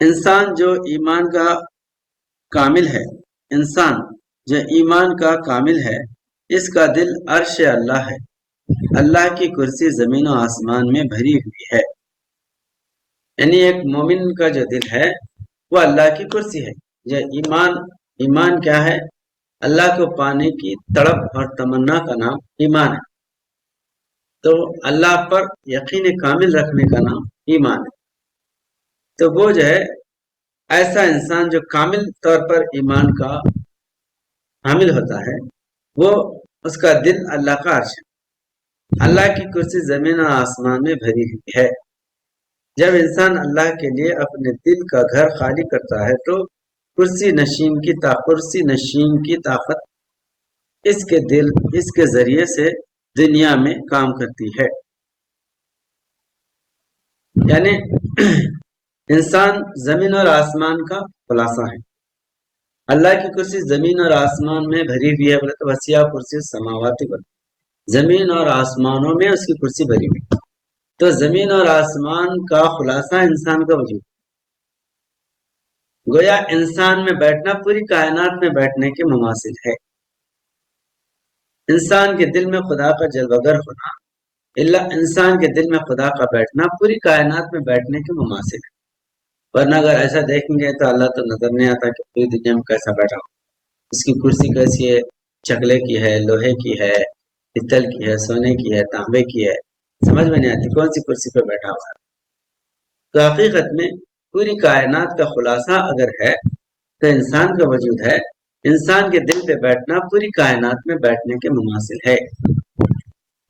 انسان جو ایمان کا کامل ہے انسان جو ایمان کا کامل ہے اس کا دل عرش اللہ ہے، اللہ کی کرسی زمین و آسمان میں بھری ہوئی ہے۔ یعنی ایک مومن کا جو دل ہے وہ اللہ کی کرسی ہے۔ یہ ایمان کیا ہے؟ اللہ کو پانے کی تڑپ اور تمنا کا نام ایمان ہے۔ تو اللہ پر یقین کامل رکھنے کا نام ایمان ہے۔ تو وہ جو ہے ایسا انسان جو کامل طور پر ایمان کا حامل ہوتا ہے، وہ اس کا دل اللہ کا عرش ہے، اللہ کی کرسی زمین اور آسمان میں بھری ہوئی ہے۔ جب انسان اللہ کے لیے اپنے دل کا گھر خالی کرتا ہے تو کرسی نشین کی طاقت اس کے ذریعے سے دنیا میں کام کرتی ہے۔ یعنی انسان زمین اور آسمان کا خلاصہ ہے۔ اللہ کی کرسی زمین اور آسمان میں بھری ہوئی ہے، بولے تو وسیع کرسی سماواتی پر، زمین اور آسمانوں میں اس کی کرسی بھری ہوئی۔ تو زمین اور آسمان کا خلاصہ انسان کا وجود، گویا انسان میں بیٹھنا پوری کائنات میں بیٹھنے کے مماثل ہے۔ انسان کے دل میں خدا کا جلوہ گر ہونا، انسان کے دل میں خدا کا بیٹھنا پوری کائنات میں بیٹھنے کے مماثل ہے۔ ورنہ اگر ایسا دیکھیں گے تو اللہ تو نظر نہیں آتا کہ پوری دنیا میں کیسا بیٹھا ہو۔ اس کی کرسی کیسی ہے؟ چکلے کی ہے، لوہے کی ہے، پتل کی ہے، سونے کی ہے، تانبے کی ہے، سمجھ میں نہیں آتی کون سی کرسی پہ بیٹھا ہوا ہے۔ تو حقیقت میں پوری کائنات کا خلاصہ اگر ہے تو انسان کا وجود ہے۔ انسان کے دل پہ بیٹھنا پوری کائنات میں بیٹھنے کے مماثل ہے۔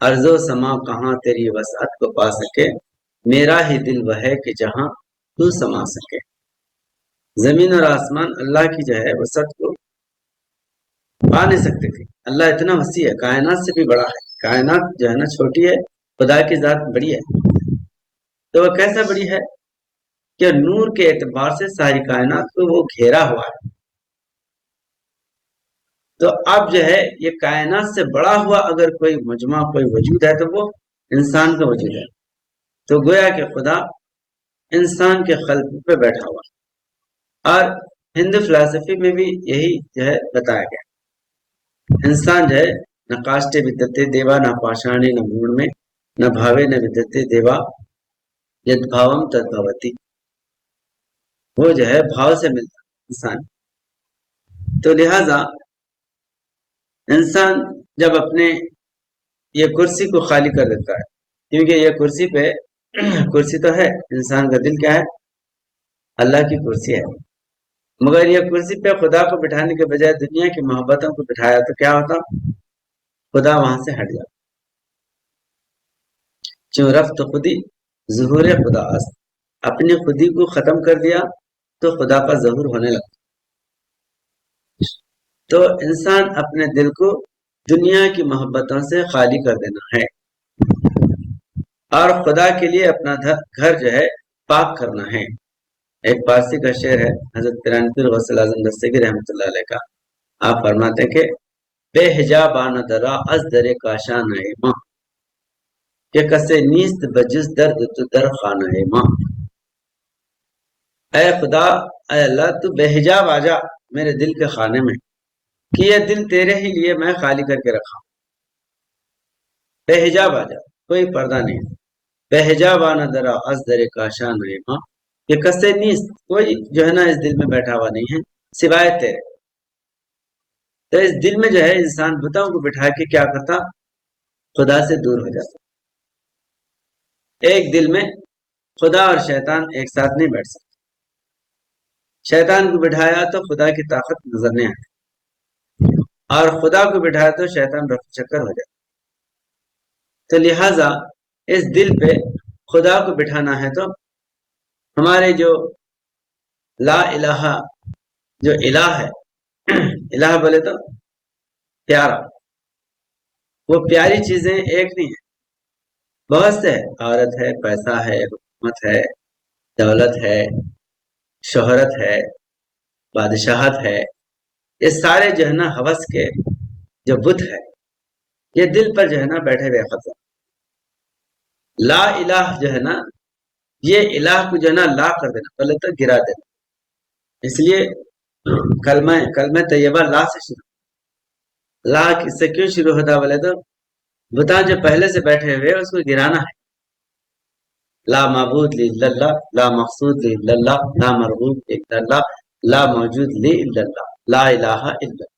ارض و سما کہاں تیری وسعت کو پا سکے، میرا ہی دل وہ ہے کہ جہاں تو سما سکے۔ زمین اور آسمان اللہ کی جو ہے وسعت کو پا نہیں سکتے تھے۔ اللہ اتنا وسیع ہے، کائنات سے بھی بڑا ہے۔ کائنات جو ہے نا چھوٹی ہے، خدا کی ذات بڑی ہے۔ تو وہ کیسا بڑی ہے کہ نور کے اعتبار سے ساری کائنات کو وہ گھیرا ہوا ہے۔ تو اب جو ہے یہ کائنات سے بڑا ہوا اگر کوئی مجمع کوئی وجود ہے تو وہ انسان کا وجود ہے۔ تو گویا کہ خدا انسان کے خلق پہ بیٹھا ہوا، اور ہندو فلسفی میں بھی یہی جو ہے بتایا گیا۔ انسان جو ہے نہ کاشتے ودتے دیوا، نہ پاشانے نہ موڑ میں، نہ بھاوے نہ ودتے دیوا، ید بھاوم تد بھوتی۔ وہ جو ہے بھاؤ سے ملتا انسان۔ تو لہذا انسان جب اپنے یہ کرسی کو خالی کر دیتا ہے، کیونکہ یہ کرسی تو ہے، انسان کا دل کیا ہے؟ اللہ کی کرسی ہے۔ مگر یہ کرسی پہ خدا کو بٹھانے کے بجائے دنیا کی محبتوں کو بٹھایا تو کیا ہوتا؟ خدا وہاں سے ہٹ جاتا۔ چوں رفت خودی ظہور خدا است، اپنی خودی کو ختم کر دیا تو خدا کا ظہور ہونے لگتا۔ تو انسان اپنے دل کو دنیا کی محبتوں سے خالی کر دینا ہے اور خدا کے لیے اپنا گھر جو ہے پاک کرنا ہے۔ ایک پارسی کا شعر ہے حضرت پیران پیر غوث اعظم دستگیر رحمۃ اللہ علیہ کا۔ آپ فرماتے ہیں کہ بے حجابانہ درا از در کاشان ماں، کہ کسے نیست بجز درد تو در خانہ ماں۔ اے خدا، اے اللہ، تو بے حجاب آ جا میرے دل کے خانے میں، کہ یہ دل تیرے ہی لیے میں خالی کر کے رکھا ہوں۔ بے حجاب آ جا، کوئی پردہ نہیں۔ بے حجاب آنا درا از در کاشان ماں، کہ کسے نیست، کوئی جو ہے نا اس دل میں بیٹھا ہوا نہیں ہے سوائے تیرے۔ تو اس دل میں جو ہے انسان بتوں کو بٹھا کے کیا کرتا؟ خدا سے دور ہو جاتا۔ ایک دل میں خدا اور شیطان ایک ساتھ نہیں بیٹھ سکتے۔ شیطان کو بٹھایا تو خدا کی طاقت نظر نہیں آتی، اور خدا کو بٹھایا تو شیطان رفع چکر ہو جاتا۔ تو لہٰذا اس دل پہ خدا کو بٹھانا ہے تو ہمارے جو لا الہ، جو الہ ہے، الہ بولے تو پیارا، وہ پیاری چیزیں ایک نہیں ہیں، بہت سے ہے۔ عورت ہے، پیسہ ہے، حکومت ہے، دولت ہے، شہرت ہے، بادشاہت ہے، یہ سارے جو ہے نا ہوس کے جو بت ہے، یہ دل پر جو ہے نا بیٹھے ہوئے خطر۔ لا الہ جو ہے نا یہ الہ کو جو ہے نا لا کر دینا، پہلے تو گرا دینا. اس لیے کلمہ طیبہ لا سے شروع. لا سے کیوں شروع ہوتا بولے تو بتا جو پہلے سے بیٹھے ہوئے اس کو گرانا ہے. لا معبود الا اللہ، لا مقصود الا اللہ، لا مرغوب الا اللہ، لا موجود الا اللہ، لا الہ الا اللہ.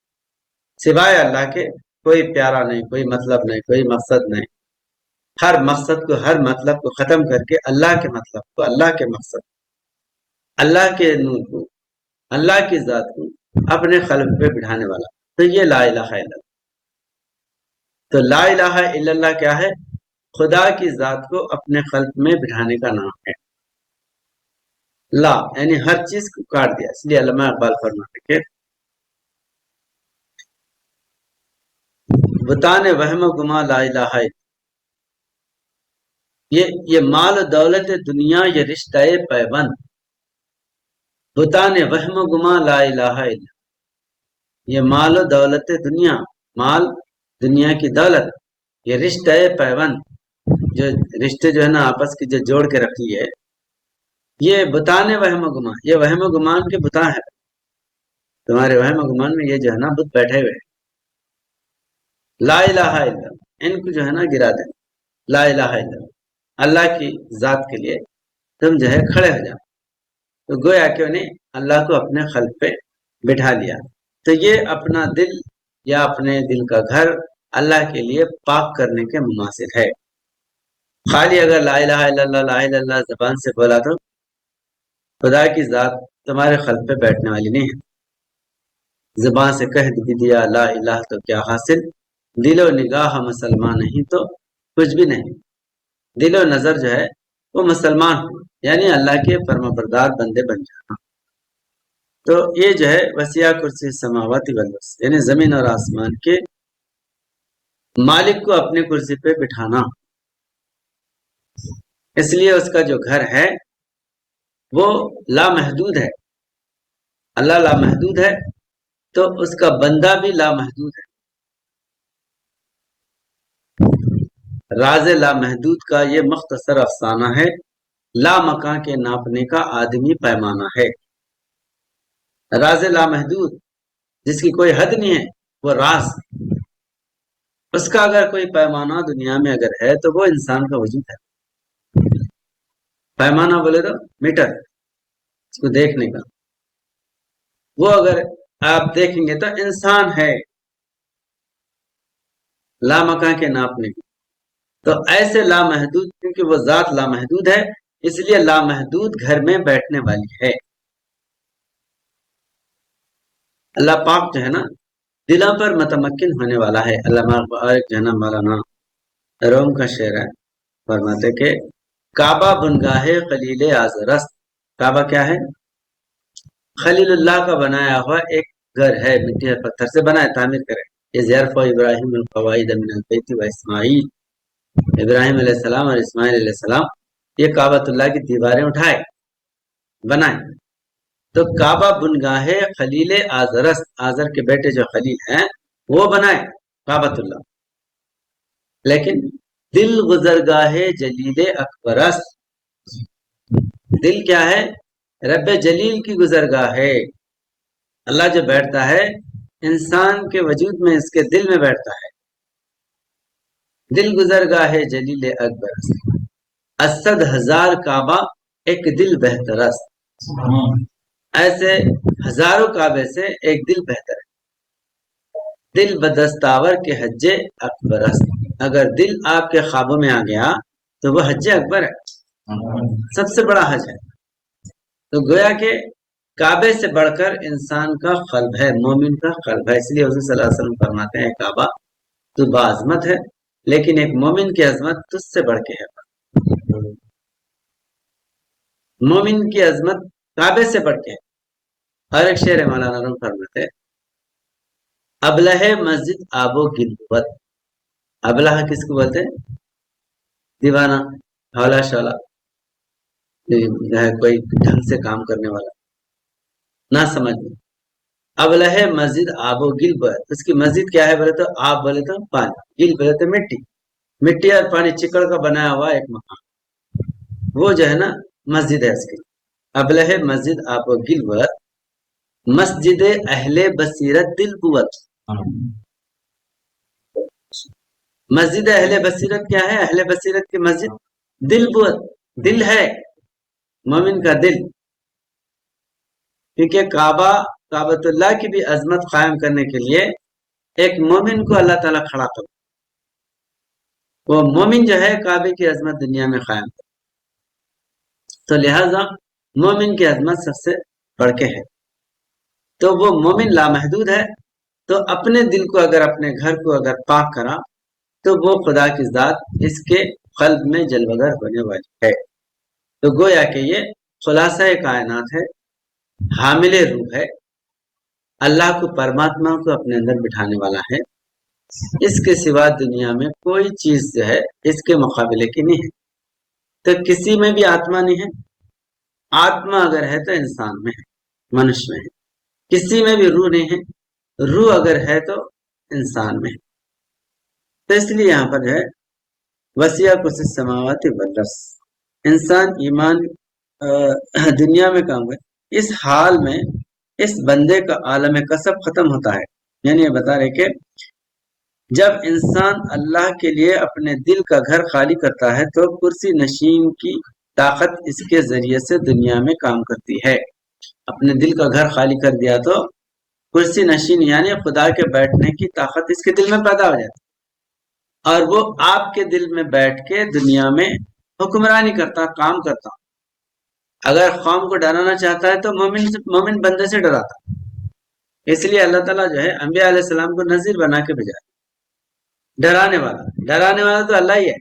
سوائے اللہ کے کوئی پیارا نہیں، کوئی مطلب نہیں، کوئی مقصد نہیں. ہر مقصد کو، ہر مطلب کو ختم کر کے اللہ کے مطلب کو، اللہ کے مقصد، اللہ کے نور کو، اللہ کی ذات کو اپنے قلب پہ بٹھانے والا. تو یہ لا الہ الا اللہ. تو لا الہ الا اللہ کیا ہے؟ خدا کی ذات کو اپنے قلب میں بٹھانے کا نام ہے. لا یعنی ہر چیز کو کاٹ دیا. اس لیے علامہ اقبال فرماتے کہ بتانے وہم و گما لا الہ الا. یہ مال و دولت دنیا، یہ رشتہ پیوند. بتانے وہم و گما لا الہ الا. یہ مال و دولت دنیا، مال دنیا کی دولت، یہ رشتہ پیوند، جو رشتے جو ہے نا آپس کی جو جوڑ کے رکھی ہے، یہ بتانے وہم و گمان، یہ وہم و گمان کے بتا ہے. تمہارے وہم و گمان میں یہ جو ہے نا بت بیٹھے ہوئے. لا الہ الا اللہ، ان کو جو ہے نا گرا دیں. لا الہ الا اللہ، اللہ کی ذات کے لیے تم جو ہے کھڑے ہو جاؤ. تو گویا کیوں نہیں اللہ کو اپنے قلب پہ بٹھا لیا. تو یہ اپنا دل یا اپنے دل کا گھر اللہ کے لیے پاک کرنے کے مماثل ہے. خالی اگر لا الہ الا اللہ، لا الہ الا اللہ زبان سے بولا تو خدا کی ذات تمہارے قلب پہ بیٹھنے والی نہیں ہے. زبان سے کہہ بھی دیا لا الہ تو کیا حاصل، دل و نگاہ مسلمان نہیں تو کچھ بھی نہیں. دل و نظر جو ہے وہ مسلمان ہو، یعنی اللہ کے فرما بردار بندے بن جانا. تو یہ جو ہے وسیع کرسی سماوات والارض، یعنی زمین اور آسمان کے مالک کو اپنے کرسی پہ بٹھانا. اس لیے اس کا جو گھر ہے وہ لامحدود ہے. اللہ لامحدود ہے تو اس کا بندہ بھی لامحدود ہے. راز لامحدود کا یہ مختصر افسانہ ہے، لا مکان کے ناپنے کا آدمی پیمانہ ہے. راز لامحدود جس کی کوئی حد نہیں ہے، وہ راز، اس کا اگر کوئی پیمانہ دنیا میں اگر ہے تو وہ انسان کا وجود ہے. پیمانہ بولے تو میٹر، اس کو دیکھنے کا، وہ اگر آپ دیکھیں گے تو انسان ہے لامکان کے ناپنے کی. تو ایسے لامحدود، کیونکہ وہ ذات لامحدود ہے اس لیے لامحدود گھر میں بیٹھنے والی ہے. اللہ پاک جو ہے نا دلوں پر متمکن ہونے والا ہے. علامہ اقبال جو ہے نا مولانا روم کا شعر ہے، فرماتے کہ کعبہ بنگاہ خلیل آزرست. کعبہ کیا ہے؟ خلیل اللہ کا بنایا ہوا ایک گھر ہے، مٹی اور پتھر سے بنائے، تعمیر کرے. یہ ظرف ابراہیم القواعد من البیت و اسماعیل، ابراہیم علیہ السلام اور اسماعیل علیہ السلام یہ کعبۃ اللہ کی دیواریں اٹھائے بنائے. تو کعبہ بنگاہ خلیل آزرست، آزر کے بیٹے جو خلیل ہیں وہ بنائے کعبۃ اللہ. لیکن دل گزرگاہ جلیل اکبرست، دل کیا ہے؟ رب جلیل کی گزرگاہ ہے. اللہ جو بیٹھتا ہے انسان کے وجود میں، اس کے دل میں بیٹھتا ہے. دل گزرگاہ ہے جلیل اکبر است، اسد ہزار کعبہ ایک دل بہتر است. ایسے ہزاروں کعبے سے ایک دل بہتر ہے. دل بدستاور کے حج اکبر است. اگر دل آپ کے خوابوں میں آ گیا تو وہ حج اکبر ہے، سب سے بڑا حج ہے. تو گویا کہ کعبے سے بڑھ کر انسان کا قلب ہے، مومن کا قلب ہے. اس لیے حضور صلی اللہ علیہ وسلم فرماتے ہیں کعبہ تو باعظمت ہے، لیکن ایک مومن کی عظمت تجھ سے بڑھ کے ہے. مومن کی عظمت کعبے سے بڑھ کے ہے. ہر ایک شعر مولانا روم فرماتے ہیں ابلہ مسجد آب و گلبت. ابلہ کس کو بولتے ہیں؟ دیوانہ، حولا شولا، کوئی ڈھنگ سے کام کرنے والا، نہ سمجھ میں. ابلہ مسجد آب و گلبت، اس کی مسجد کیا ہے بولے تو آب بولے تو پانی، گل بولے تو مٹی، مٹی اور پانی چکڑ کا بنایا ہوا ایک مکان. وہ جو ہے نا مسجد ہے اس کی ابلہ مسجد آپ گل ور مسجد اہل بصیرت دل بوت مسجد اہل بصیرت کیا ہے؟ اہل بصیرت کی مسجد دل بوت، دل ہے مومن کا دل، کیونکہ کعبۃ اللہ کی بھی عظمت قائم کرنے کے لیے ایک مومن کو اللہ تعالیٰ کھڑا کر، وہ مومن جو ہے کعبے کی عظمت دنیا میں قائم کر، تو لہذا مومن کی عظمت سب سے بڑھ کے ہے، تو وہ مومن لامحدود ہے، تو اپنے دل کو اگر اپنے گھر کو اگر پاک کرا تو وہ خدا کی ذات اس کے قلب میں جلوگر ہونے والی ہے، تو گویا کہ یہ خلاصہ کائنات ہے، حامل روح ہے، اللہ کو پرماتما کو اپنے اندر بٹھانے والا ہے، اس کے سوا دنیا میں کوئی چیز جو ہے اس کے مقابلے کی نہیں ہے، تو کسی میں بھی آتما نہیں ہے، آتما اگر ہے تو انسان میں ہے، منش میں ہے، کسی میں بھی روح نہیں ہے، روح اگر ہے تو انسان میں ہے، تو اس لیے یہاں پر ہے وسیع کس السماوات والارض، انسان ایمان دنیا میں کام ہے، اس حال میں اس بندے کا عالم کسب ختم ہوتا ہے، یعنی یہ بتا رہے کہ جب انسان اللہ کے لیے اپنے دل کا گھر خالی کرتا ہے تو کرسی نشین کی طاقت اس کے ذریعے سے دنیا میں کام کرتی ہے، اپنے دل کا گھر خالی کر دیا تو کرسی نشین یعنی خدا کے بیٹھنے کی طاقت اس کے دل میں پیدا ہو جاتی، اور وہ آپ کے دل میں بیٹھ کے دنیا میں حکمرانی کرتا، کام کرتا، اگر قوم کو ڈرانا چاہتا ہے تو مومن بندے سے ڈراتا، اس لیے اللہ تعالیٰ جو ہے انبیاء علیہ السلام کو نذیر بنا کے بھیجا، ڈرانے والا تو اللہ ہی ہے،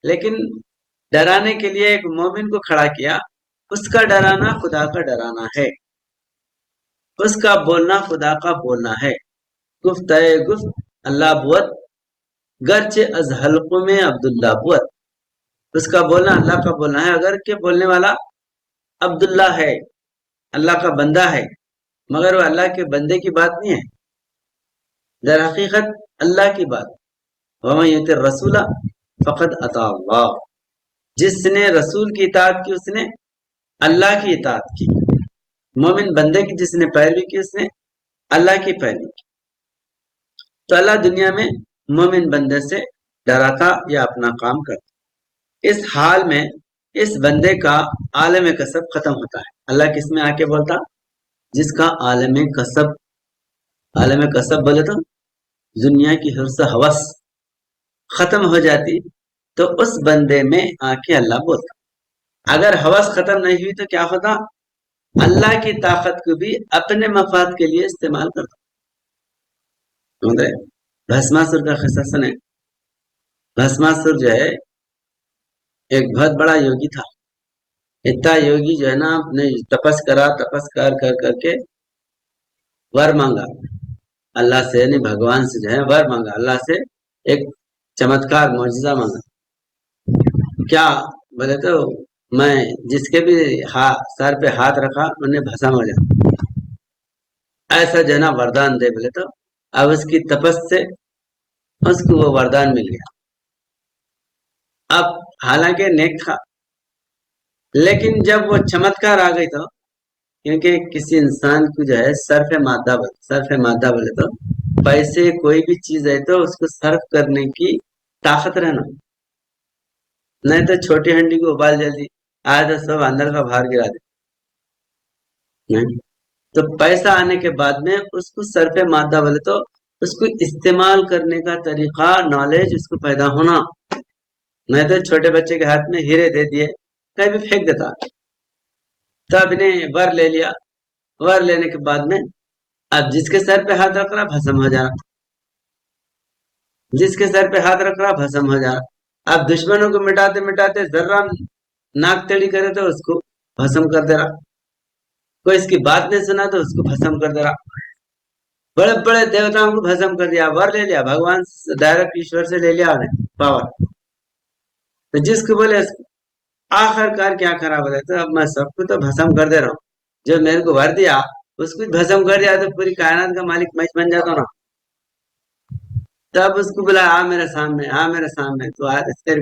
لیکن ڈرانے کے لیے ایک مومن کو کھڑا کیا، اس کا ڈرانا خدا کا ڈرانا ہے، اس کا بولنا خدا کا بولنا ہے، گفت اللہ بوت گرچہ از حلق میں عبداللہ بوت، اس کا بولنا اللہ کا بولنا ہے، اگر کہ بولنے والا عبداللہ ہے، اللہ کا بندہ ہے، مگر وہ اللہ کے بندے کی بات نہیں ہے، در حقیقت اللہ کی بات، وَمَن يُطِعِ الرَّسُولَ فَقَدْ أَطَاعَ اللَّهَ، جس نے رسول کی اطاعت کی اس نے اللہ کی اطاعت کی، مومن بندے کی جس نے پیروی کی اس نے اللہ کی پیروی کی، تو اللہ دنیا میں مومن بندے سے ڈراتا یا اپنا کام کرتا، اس حال میں اس بندے کا عالم کسب ختم ہوتا ہے، اللہ کس میں آ کے بولتا؟ جس کا عالم کسب بولے تو دنیا کی حرص حوث ختم ہو جاتی، تو اس بندے میں آ کے اللہ بولتا، اگر حوث ختم نہیں ہوئی تو کیا ہوتا؟ اللہ کی طاقت کو بھی اپنے مفاد کے لیے استعمال کرتا، بھسماسر کا قصہ سنے، بھسماسر جو ہے ایک بہت بڑا یوگی تھا، اتنا یوگی جو ہے نا نے تپس کر کے ور مانگا اللہ سے، یعنی بھگوان سے جو ہے ور مانگا، اللہ سے ایک چمتکار معجزہ مانگا، کیا بولے تو میں جس کے بھی سر پہ ہاتھ رکھا انہیں بھسم ہو جاتا، ایسا جو ہے نا وردان دے، بولے تو اب اس کی تپس سے اس کو وہ وردان مل گیا، اب حالانکہ نیک تھا، لیکن جب وہ چمتکار آ گئی تو کیونکہ کسی انسان کو جو ہے صرف مادہ بولے تو پیسے کوئی بھی چیز ہے تو اس کو صرف کرنے کی طاقت رہنا، نہیں تو چھوٹی ہنڈی کو ابال جلدی آئے تو سب اندر کا باہر گرا دے، تو پیسہ آنے کے بعد میں اس کو صرف مادہ بولے تو اس کو استعمال کرنے کا طریقہ، نالج اس کو پیدا ہونا، نہیں تو چھوٹے بچے کے ہاتھ میں ہیرے دے دیے کہیں بھی پھینک دیتا، تب نے ور لے لیا، ور لینے کے بعد میں اب جس کے سر پہ ہاتھ رکھ رہا بھسم ہو جا رہا، جس کے سر پہ ہاتھ رکھ رہا بھسم ہو جا رہا، اب دشمنوں کو مٹاتے ذرہ ناک تیڑی کرے تو اس کو بھسم کر دے رہا، کوئی اس کی بات نہیں سنا تو اس کو بھسم کر دے رہا، بڑے بڑے دیوتاؤں کو بھسم کر دیا، ور لے لیا، بھگوان ڈائریکٹ ایشور سے لے لیا انہیں پاور، تو جس کو بولے آخر کار کیا کرا بولے تو اب میں سب کو تو بھسم کر دے رہا ہوں، جو میرے کو ور دیا اس کو بھسم کر دیا تو پوری کائنات کا مالک میں بن جاتا نا، تب اس کو بلا میرے سامنے تو آج اس کے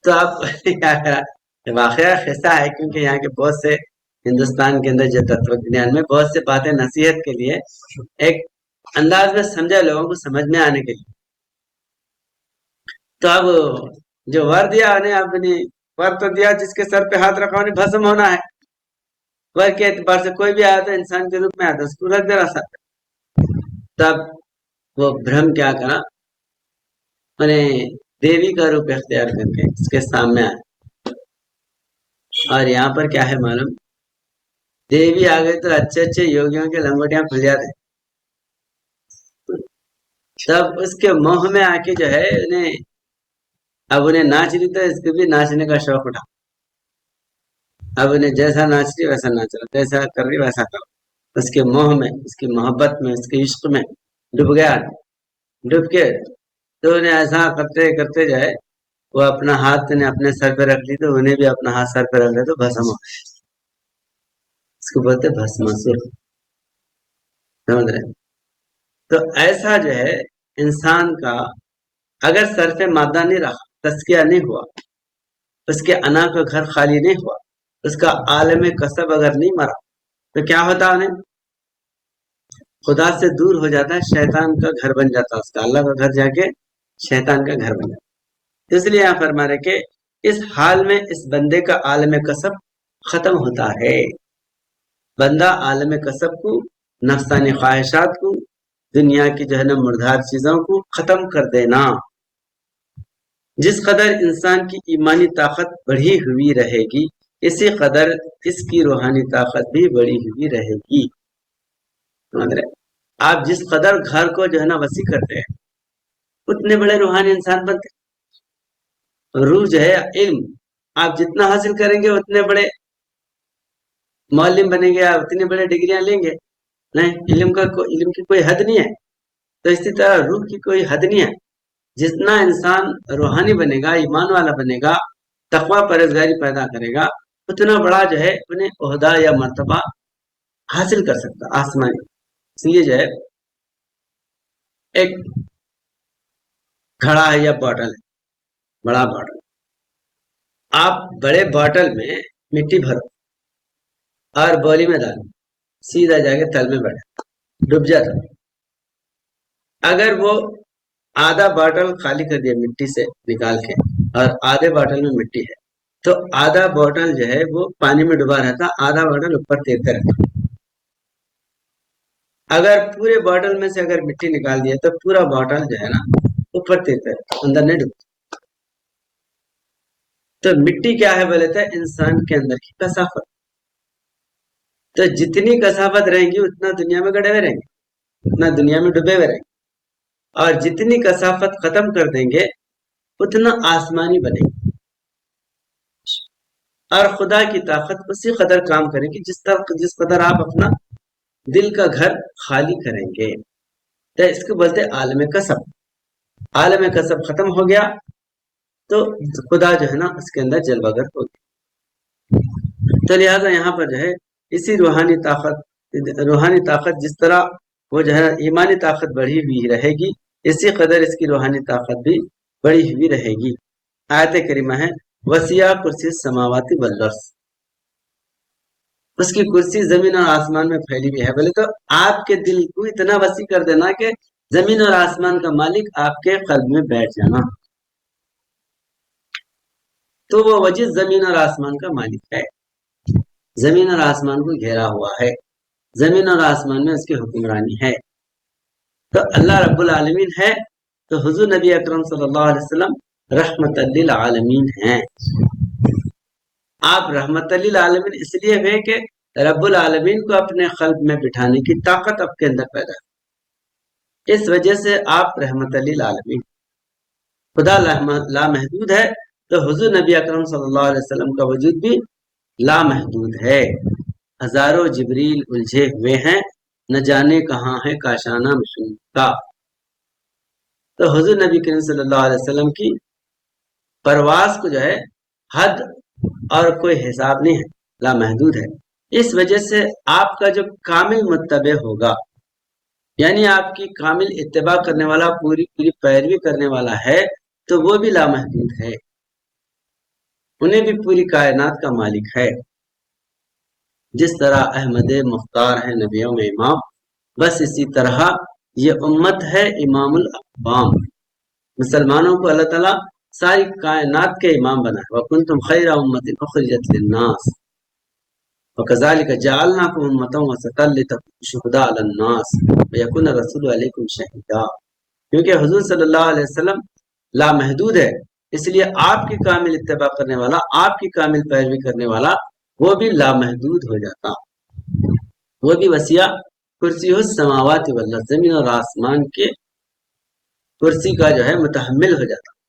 تو آپ کیا کرا، واقعہ ایسا ہے کیونکہ یہاں کے بہت سے ہندوستان کے اندر جو تتو جان میں بہت سے باتیں نصیحت کے لیے ایک انداز میں سمجھا لوگوں کو سمجھ میں آنے کے لیے. تو اب جو ور دیا انہیں اپنی ور تو دیا جس کے سر پہ ہاتھ رکھا انہیں بھسم ہونا ہے. ور کے اعتبار سے کوئی بھی آیا تو انسان کے روپ میں آتا اس کو رکھ دے رہا. تب وہ برہم کیا کرا، انہیں دیوی کا روپ اختیار کر کے اس کے سامنے آیا. اور یہاں پر کیا ہے معلوم، دیوی آ گئی تو اچھے اچھے یوگیوں کے لنگوٹیاں کھل جاتے. تب اس کے موہ میں آ کے جو ہے اب انہیں ناچ رہی تو اس کو بھی ناچنے کا شوق اٹھا. اب انہیں جیسا ناچ رہی ویسا ناچ رہا، جیسا کر رہی ویسا کر. اس کے موہ میں، اس کی محبت میں، اس کے عشق میں ڈوب گیا. ڈوب کے تو انہیں ایسا کرتے کرتے جائے وہ اپنا ہاتھ نے اپنے سر پہ رکھ لی تو انہیں بھی اپنا ہاتھ سر پہ رکھ لے تو بھسم ہو. اس کو بولتے بھسماسور. سمجھ رہے؟ تو ایسا جو ہے انسان کا اگر سر پہ مادہ نہیں رہا، تزکیہ نہیں ہوا، اس کے انا کا گھر خالی نہیں ہوا، اس کا عالم کسب اگر نہیں مرا تو کیا ہوتا انہیں؟ خدا سے دور ہو جاتا ہے، شیطان کا گھر بن جاتا ہے. اس کا اللہ کا گھر جا کے شیطان کا گھر بن جاتا. اس لیے یہاں فرما رہے کہ اس حال میں اس بندے کا عالم کسب ختم ہوتا ہے. بندہ عالم کسب کو، نفسانی خواہشات کو، دنیا کی جو ہے نا مردار چیزوں کو ختم کر دینا. جس قدر انسان کی ایمانی طاقت بڑھی ہوئی رہے گی اسی قدر اس کی روحانی طاقت بھی بڑھی ہوئی رہے گی. آپ جس قدر گھر کو جو ہے نا وسیع کرتے ہیں اتنے بڑے روحانی انسان بنتے. روح جو ہے علم آپ جتنا حاصل کریں گے اتنے بڑے معلم بنیں گے، آپ اتنی بڑے ڈگریاں لیں گے. نہیں، علم کی کوئی حد نہیں ہے. تو اسی طرح روح کی کوئی حد نہیں ہے. جتنا انسان روحانی بنے گا، ایمان والا بنے گا، تقوی پرہیزگاری پیدا کرے گا، اتنا بڑا جو ہے انہیں عہدہ یا مرتبہ حاصل کر سکتا آسمانی. اس لیے جو ہے ایک گھڑا ہے یا باٹل ہے، بڑا باٹل، آپ بڑے باٹل میں مٹی بھرو اور بولی میں ڈالو، سیدھا جا کے تل میں بیٹھے ڈوب جاتا. اگر وہ آدھا باٹل خالی کر دیا مٹی سے نکال کے اور آدھے باٹل میں مٹی ہے تو آدھا باٹل جو ہے وہ پانی میں ڈوبا رہتا، آدھا باٹل اوپر تیرتا رہتا. اگر پورے باٹل میں سے اگر مٹی نکال دیا تو پورا باٹل جو ہے نا اوپر تیرتا رہتا، اندر نہیں ڈوبتا. تو مٹی کیا ہے بولے تو انسان کے اندر کی کثافت. تو جتنی کثافت رہیں گی اتنا دنیا میں گڑے ہوئے رہیں گے، اتنا دنیا میں ڈوبے ہوئے رہیں گے. اور جتنی کثافت ختم کر دیں گے اتنا آسمانی بنے گی. اور خدا کی طاقت اسی قدر کام کرے گی جس قدر آپ اپنا دل کا گھر خالی کریں گے. تو اس کو بولتے عالم کسب. عالم کسب ختم ہو گیا تو خدا جو ہے نا اس کے اندر جلوہ گر ہوگی. تو لہٰذا یہاں پر جو ہے اسی روحانی طاقت جس طرح وہ جو ہے ایمانی طاقت بڑھی ہوئی رہے گی اسی قدر اس کی روحانی طاقت بھی بڑی ہوئی رہے گی. آیت کریمہ ہے وسیع کرسی السماوات والارض. اس کی کرسی زمین اور آسمان میں پھیلی ہوئی ہے. بولے تو آپ کے دل کو اتنا وسیع کر دینا کہ زمین اور آسمان کا مالک آپ کے قلب میں بیٹھ جانا. تو وہ وجہ زمین اور آسمان کا مالک ہے، زمین اور آسمان کو گھیرا ہوا ہے، زمین اور آسمان میں اس کی حکمرانی ہے. تو اللہ رب العالمین ہے تو حضور نبی اکرم صلی اللہ علیہ وسلم رحمت للعالمین ہیں. آپ رحمت للعالمین اس لیے ہوئے کہ رب العالمین کو اپنے قلب میں بٹھانے کی طاقت آپ کے اندر پیدا ہے. اس وجہ سے آپ رحمت للعالمین. خدا لامحدود ہے تو حضور نبی اکرم صلی اللہ علیہ وسلم کا وجود بھی لامحدود ہے. ہزاروں جبریل الجھے ہوئے ہیں نہ جانے کہاں ہے کاشانہ مشہور کا. تو حضور نبی کریم صلی اللہ علیہ وسلم کی پرواز کو جو ہے حد اور کوئی حساب نہیں ہے، لامحدود ہے. اس وجہ سے آپ کا جو کامل متبع ہوگا یعنی آپ کی کامل اتباع کرنے والا، پوری پیروی کرنے والا ہے تو وہ بھی لامحدود ہے. انہیں بھی پوری کائنات کا مالک ہے۔ جس طرح احمد مختار ہے نبیوں میں امام، بس اسی طرح یہ امت ہے امام الاقوام۔ مسلمانوں کو اللہ تعالیٰ ساری کائنات کے امام بنا ہے۔ وَكُنْتُمْ خَيْرَ أُمَّةٍ أُخْرِجَتْ لِلنَّاسِ وَكَذَلِكَ جَعَلْنَاكُمْ أُمَّةً وَسَطًا لِتَكُونُوا شُهَدَاءَ عَلَى النَّاسِ وَيَكُونَ الرَّسُولُ عَلَيْكُمْ شَهِيدًا۔ کیونکہ حضور صلی اللہ علیہ وسلم لامحدود ہے، اس لیے آپ کی کامل اتباع کرنے والا، آپ کی کامل پیروی کرنے والا، وہ بھی لامحدود ہو جاتا، وہ بھی وسیع کرسی السماوات والارض، زمین اور آسمان کے کرسی کا جو ہے متحمل ہو جاتا۔